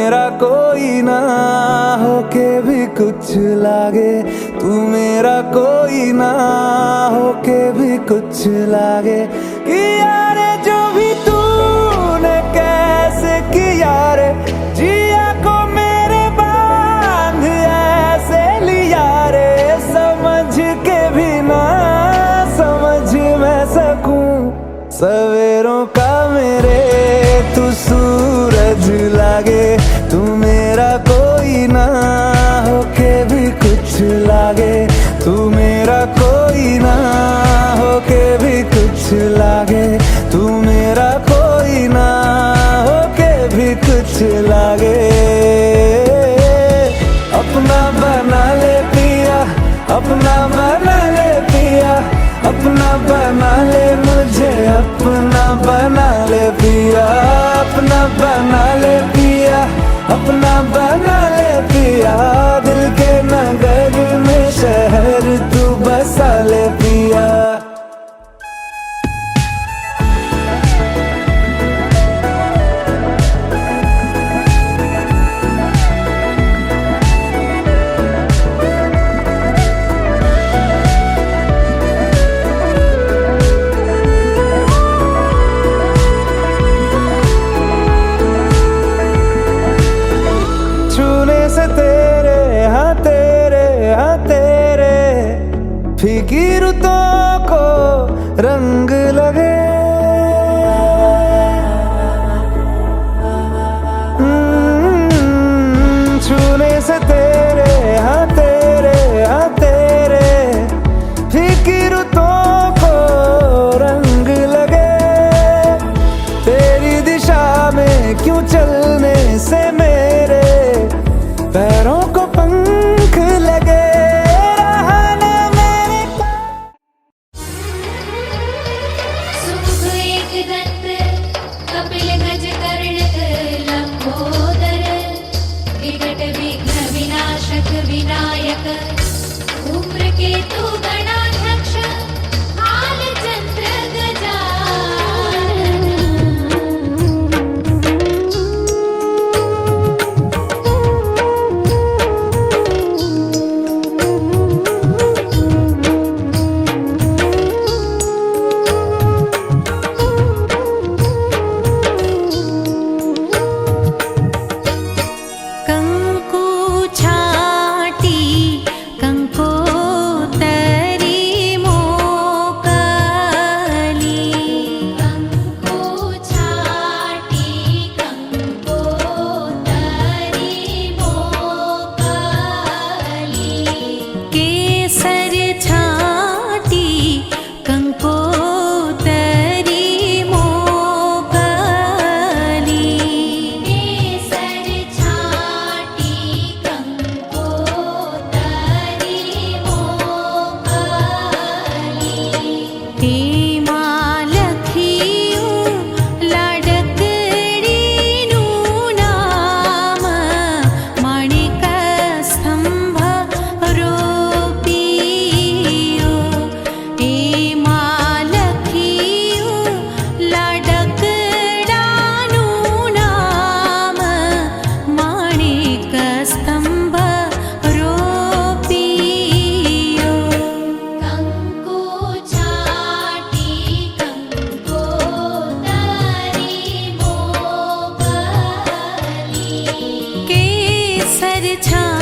मेरा कोई ना होके भी कुछ लागे, तू मेरा कोई ना होके भी कुछ लागे। कि यारे जो भी तूने कैसे किया रे, जिया को मेरे बांध ऐसे लिया रे, समझ के भी ना समझ मैं सकूं सवेरों का मेरे तू सूरज लागे। तू मेरा कोई ना होके भी कुछ लागे, तू मेरा कोई ना होके भी कुछ लागे, तू मेरा कोई ना होके भी कुछ लागे। अपना बना ले पिया, अपना बना ले पिया, अपना बना ले मुझे, अपना बना ले पिया, अपना बना ले पिया, अपना बना ले पिया। दिल के नगर में शहर तू बसा ले पिया। से तेरे हाँ तेरे फीकी रुतों को रंग लगे। छूने से तेरे हाँ तेरे फीकी रुतों को रंग लगे। तेरी दिशा में क्यों चलने से मेरे पैरों को पंख लगे। रहना मेरे सुख एक दत्त कपिल गज कर्णक लंबोदर, विकट विघ्न विनाशक विनायक, उम्र के तू गणाध्यक्ष, हाल चंद्र गजानन। छा